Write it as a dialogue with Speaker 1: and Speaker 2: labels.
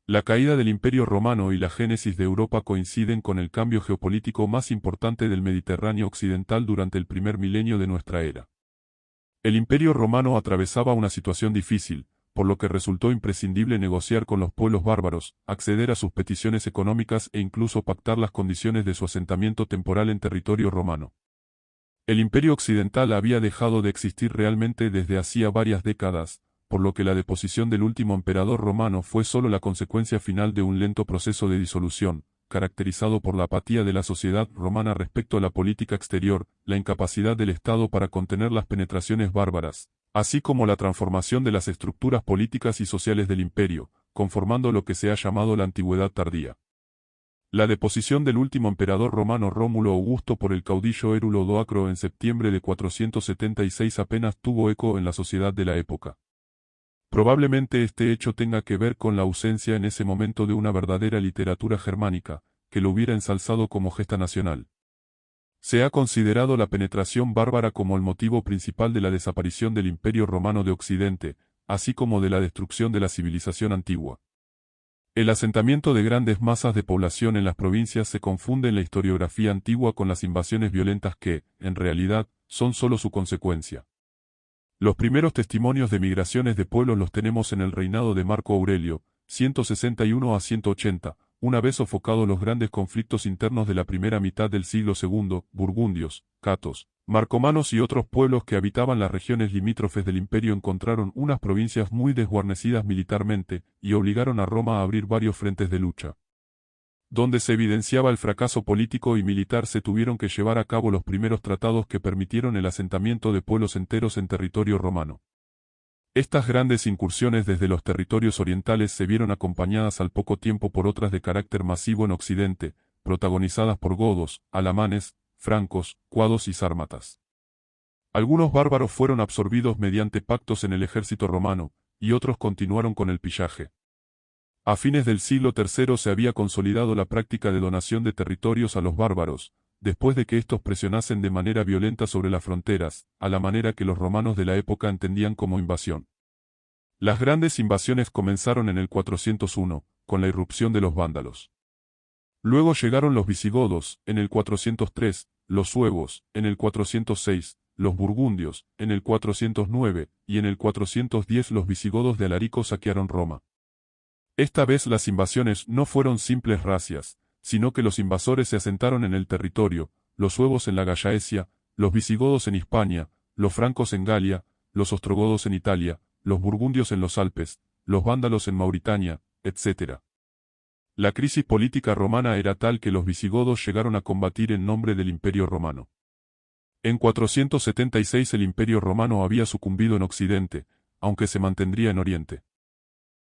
Speaker 1: La caída del Imperio Romano y la génesis de Europa coinciden con el cambio geopolítico más importante del Mediterráneo occidental durante el primer milenio de nuestra era. El Imperio Romano atravesaba una situación difícil, por lo que resultó imprescindible negociar con los pueblos bárbaros, acceder a sus peticiones económicas e incluso pactar las condiciones de su asentamiento temporal en territorio romano. El Imperio Occidental había dejado de existir realmente desde hacía varias décadas, por lo que la deposición del último emperador romano fue solo la consecuencia final de un lento proceso de disolución, caracterizado por la apatía de la sociedad romana respecto a la política exterior, la incapacidad del Estado para contener las penetraciones bárbaras, así como la transformación de las estructuras políticas y sociales del imperio, conformando lo que se ha llamado la Antigüedad tardía. La deposición del último emperador romano Rómulo Augusto por el caudillo Érulo Doacro en septiembre de 476 apenas tuvo eco en la sociedad de la época. Probablemente este hecho tenga que ver con la ausencia en ese momento de una verdadera literatura germánica, que lo hubiera ensalzado como gesta nacional. Se ha considerado la penetración bárbara como el motivo principal de la desaparición del Imperio Romano de Occidente, así como de la destrucción de la civilización antigua. El asentamiento de grandes masas de población en las provincias se confunde en la historiografía antigua con las invasiones violentas que, en realidad, son solo su consecuencia. Los primeros testimonios de migraciones de pueblos los tenemos en el reinado de Marco Aurelio, 161 a 180, una vez sofocados los grandes conflictos internos de la primera mitad del siglo II, burgundios, catos, marcomanos y otros pueblos que habitaban las regiones limítrofes del imperio encontraron unas provincias muy desguarnecidas militarmente, y obligaron a Roma a abrir varios frentes de lucha. Donde se evidenciaba el fracaso político y militar se tuvieron que llevar a cabo los primeros tratados que permitieron el asentamiento de pueblos enteros en territorio romano. Estas grandes incursiones desde los territorios orientales se vieron acompañadas al poco tiempo por otras de carácter masivo en Occidente, protagonizadas por godos, alamanes, francos, cuados y sármatas. Algunos bárbaros fueron absorbidos mediante pactos en el ejército romano, y otros continuaron con el pillaje. A fines del siglo III se había consolidado la práctica de donación de territorios a los bárbaros, después de que estos presionasen de manera violenta sobre las fronteras, a la manera que los romanos de la época entendían como invasión. Las grandes invasiones comenzaron en el 401, con la irrupción de los vándalos. Luego llegaron los visigodos, en el 403, los suevos, en el 406, los burgundios, en el 409, y en el 410 los visigodos de Alarico saquearon Roma. Esta vez las invasiones no fueron simples razias, sino que los invasores se asentaron en el territorio, los suevos en la Gallaecia, los visigodos en Hispania, los francos en Galia, los ostrogodos en Italia, los burgundios en los Alpes, los vándalos en Mauritania, etc. La crisis política romana era tal que los visigodos llegaron a combatir en nombre del Imperio Romano. En 476 el Imperio Romano había sucumbido en Occidente, aunque se mantendría en Oriente.